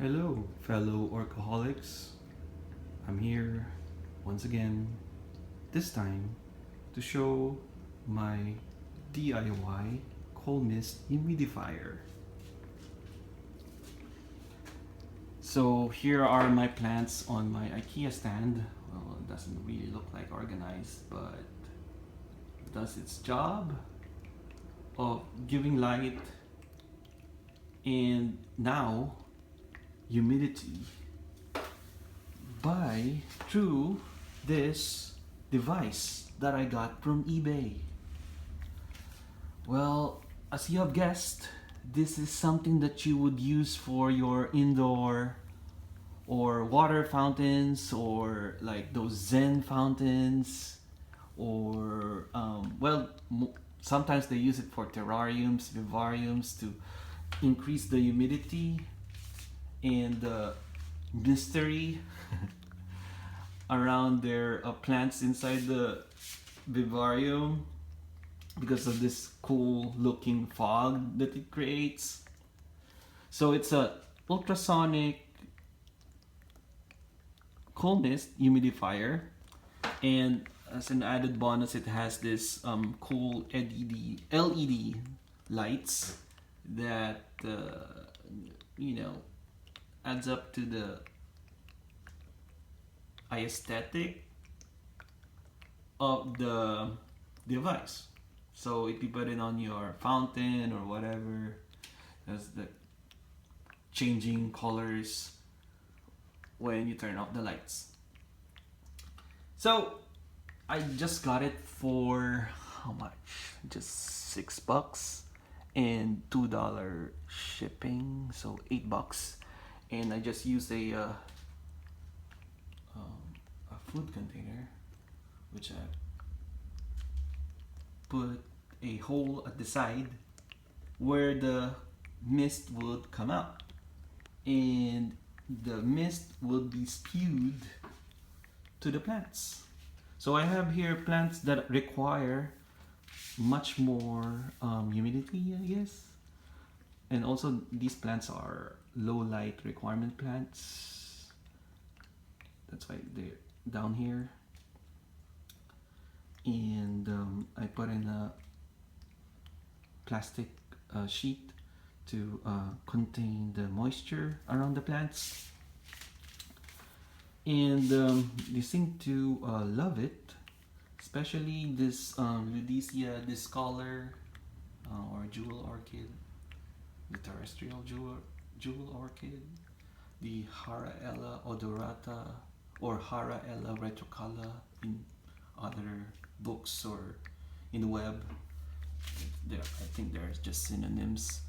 Hello, fellow orcaholics. I'm here once again, this time to show my DIY cold mist humidifier. So here are my plants on my IKEA stand. Well, it doesn't really look like organized, but it does its job of giving light and now humidity through this device that I got from eBay. Well, as you have guessed, this is something that you would use for your indoor or water fountains, or like those Zen fountains, or sometimes they use it for terrariums, vivariums, to increase the humidity and the mystery around their plants inside the vivarium because of this cool looking fog that it creates. So it's a ultrasonic cold mist humidifier, and as an added bonus it has this cool LED lights that adds up to the aesthetic of the device. So if you put it on your fountain or whatever, there's the changing colors when you turn off the lights. So I just got it for how much? Just $6 and $2 shipping, so $8. And I just used a food container, which I put a hole at the side where the mist would come out, and the mist will be spewed to the plants. So I have here plants that require much more humidity, I guess. And also these plants are low light requirement plants. That's why they're down here. And I put in a plastic sheet to contain the moisture around the plants. And they seem to love it, especially this Ludecia discolor or jewel orchid, the terrestrial jewel orchid, the Haraella odorata or Haraella retrocala in other books or in the web. I think there's just synonyms.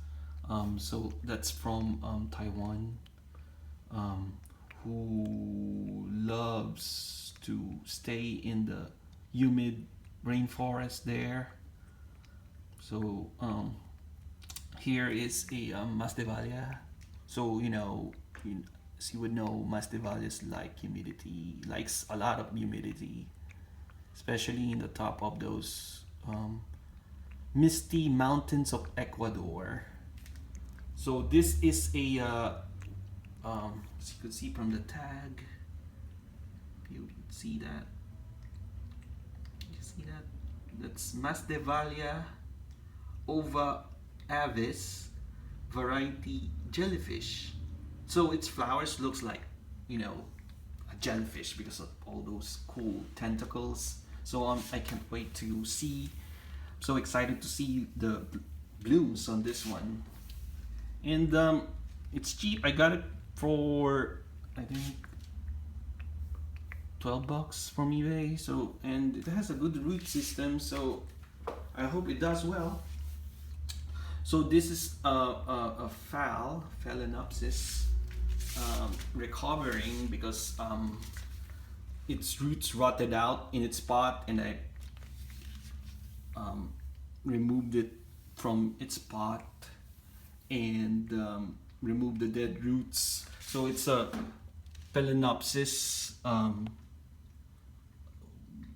So that's from Taiwan, who loves to stay in the humid rainforest there. So here is a Masdevallia. So as you would know, Masdevallias like humidity, likes a lot of humidity, especially in the top of those misty mountains of Ecuador. So this is a as you can see from the tag, you see that. You see that? That's Masdevallia Ova-avis variety jellyfish. So its flowers looks like a jellyfish because of all those cool tentacles. So I can't wait to see. I'm so excited to see the blooms on this one. And it's cheap. I got it for I think $12 from eBay. So, and it has a good root system, so I hope it does well. So this is a Phalaenopsis recovering because its roots rotted out in its pot, and I removed it from its pot and removed the dead roots. So it's a Phalaenopsis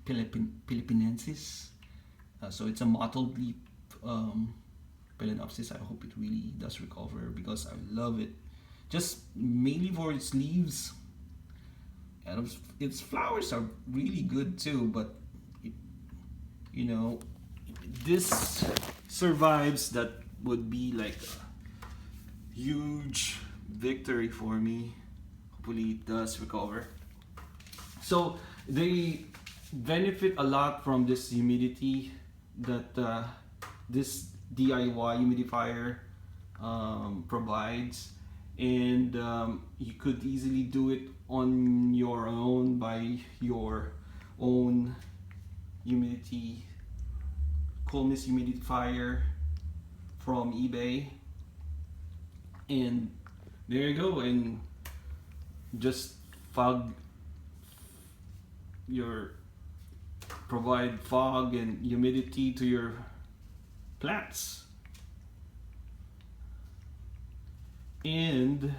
philippinensis. So it's a mottled leaf Phalaenopsis. I hope it really does recover because I love it. just mainly for its leaves. And its flowers are really good too, but you know, this survives, that would be like a huge victory for me. Hopefully it does recover. So they benefit a lot from this humidity that this DIY humidifier provides, and you could easily do it on your own by your own coolness humidifier from eBay, and there you go. And just provide fog and humidity to your plants. And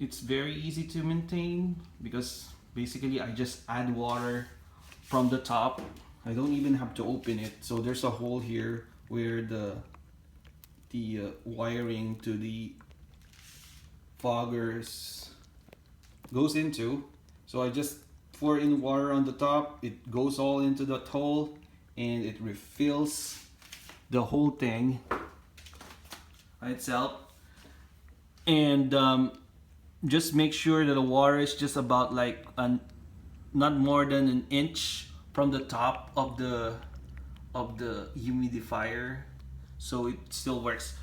it's very easy to maintain because basically I just add water from the top. I don't even have to open it. So there's a hole here where the wiring to the foggers goes into. So I just pour in water on the top. It goes all into that hole and it refills the whole thing by itself. And just make sure that the water is just about like not more than an inch from the top of the humidifier, so it still works.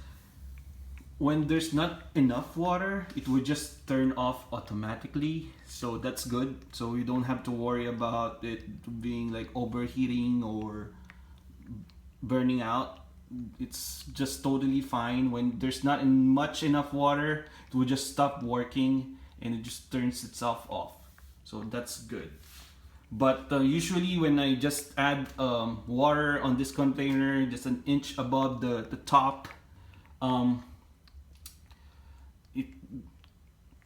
When there's not enough water, it would just turn off automatically, so that's good. So you don't have to worry about it being like overheating or burning out. It's just totally fine. When there's not much enough water, it will just stop working and it just turns itself off, so that's good. But usually when I just add water on this container just an inch above the top, it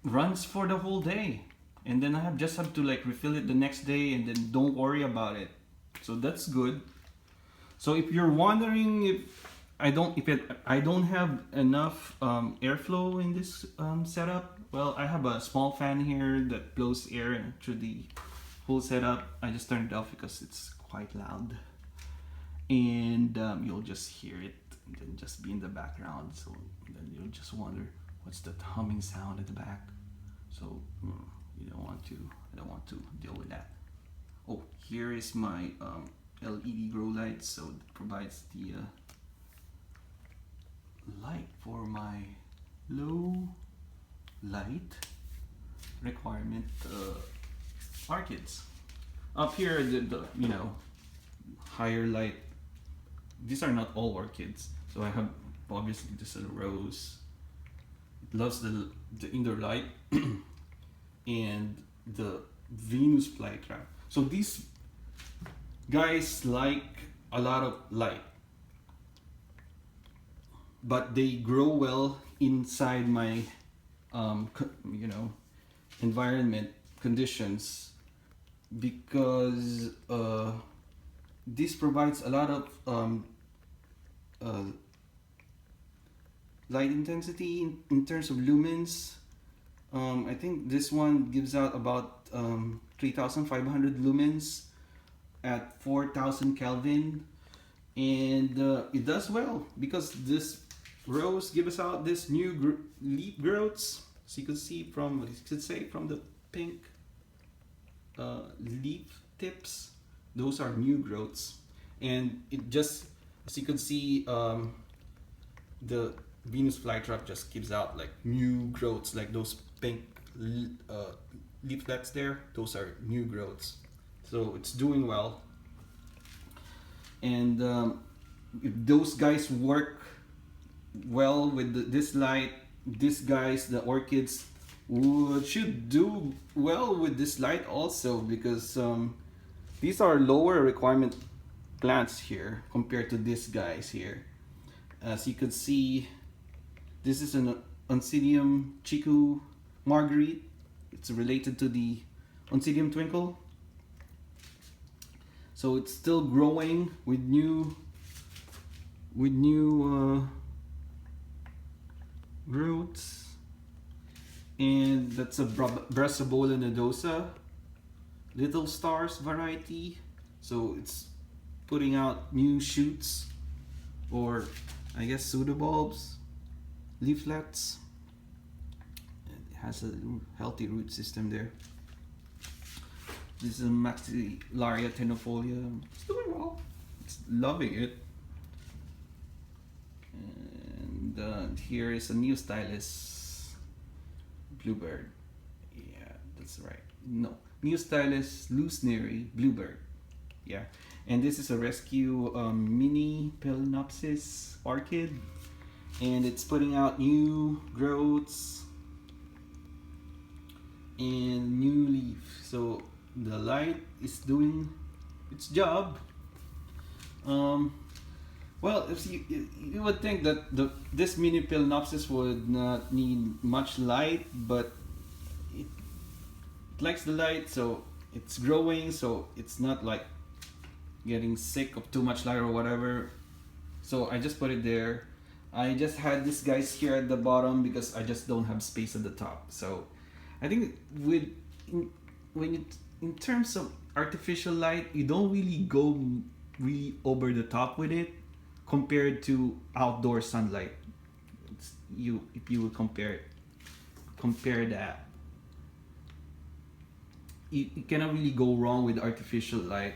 runs for the whole day, and then I just have to like refill it the next day and then don't worry about it, so that's good. So if you're wondering if I don't have enough airflow in this setup, well, I have a small fan here that blows air through the whole setup. I just turned it off because it's quite loud, and you'll just hear it and then just be in the background. So then you'll just wonder what's that humming sound at the back. So I don't want to deal with that. Oh, here is my LED grow light, so it provides the light for my low light requirement orchids. Up here, the higher light. These are not all orchids, so I have obviously this little rose. It loves the indoor light and the Venus flytrap. So these guys like a lot of light, but they grow well inside my environment conditions, because this provides a lot of light intensity in terms of lumens. I think this one gives out about 3,500 lumens at 4,000 Kelvin, and it does well because this rose gives out this new leaf growths. So you can see from the pink leaf tips, those are new growths, and it just, as you can see, the Venus flytrap just gives out like new growths, like those pink leaflets there. Those are new growths, so it's doing well. And if those guys work well with this light, these guys, the orchids, should do well with this light also, because these are lower requirement plants here compared to these guys here. As you can see, this is an oncidium chiku marguerite. It's related to the oncidium twinkle, so it's still growing with new growths. And that's a Brassibola nodosa little stars variety. So it's putting out new shoots, or I guess pseudobulbs, leaflets. It has a healthy root system there. This is a Masdevallia tenuifolia. It's doing well. It's loving it. And here is a new stylus bluebird. Yeah, that's right. No, new stylus loosenary bluebird. Yeah, and this is a rescue mini phalaenopsis orchid, and it's putting out new growths and new leaf. So the light is doing its job. Well, if you would think that this mini phalaenopsis would not need much light, but it likes the light, so it's growing, so it's not like getting sick of too much light or whatever. So I just put it there. I just had these guys here at the bottom because I just don't have space at the top. So I think in terms of artificial light, you don't really go really over the top with it compared to outdoor sunlight. If you would compare that, you cannot really go wrong with artificial light.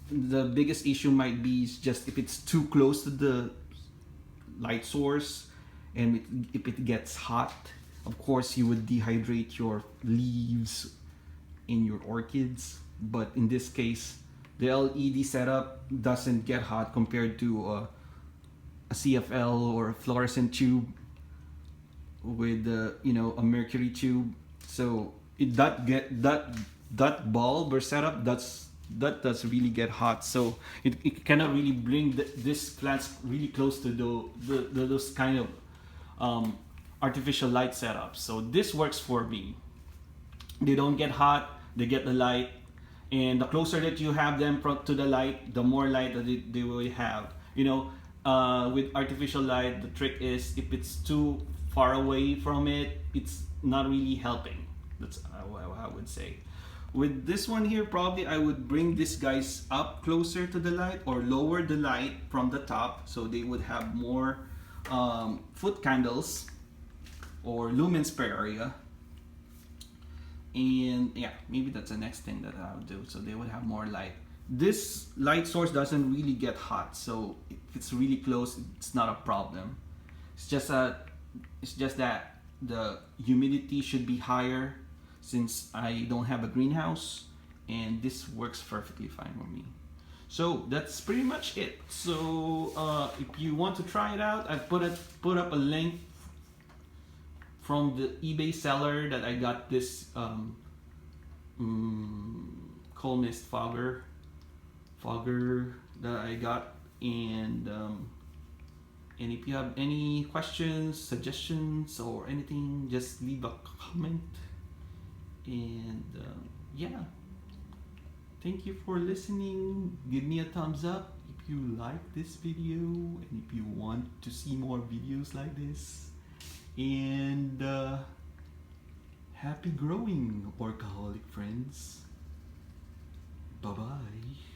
The biggest issue might be is just if it's too close to the light source, and if it gets hot, of course you would dehydrate your leaves in your orchids. But in this case, the LED setup doesn't get hot compared to a CFL or a fluorescent tube with a mercury tube. So that bulb or setup that does really get hot. So it cannot really bring this plants really close to those kind of artificial light setups. So this works for me. They don't get hot, they get the light. And the closer that you have them to the light, the more light that they will have. With artificial light, the trick is if it's too far away from it, it's not really helping. That's what I would say. With this one here, probably I would bring these guys up closer to the light or lower the light from the top, so they would have more foot candles or lumens per area. And yeah, maybe that's the next thing that I'll do. So they would have more light. This light source doesn't really get hot, so if it's really close, it's not a problem. It's just that the humidity should be higher since I don't have a greenhouse, and this works perfectly fine for me. So that's pretty much it. So if you want to try it out, I've put up a link from the eBay seller that I got this coal mist fogger that I got, and if you have any questions, suggestions, or anything, just leave a comment. And yeah, thank you for listening. Give me a thumbs up if you like this video and if you want to see more videos like this. And happy growing, orchaholic friends. Bye bye.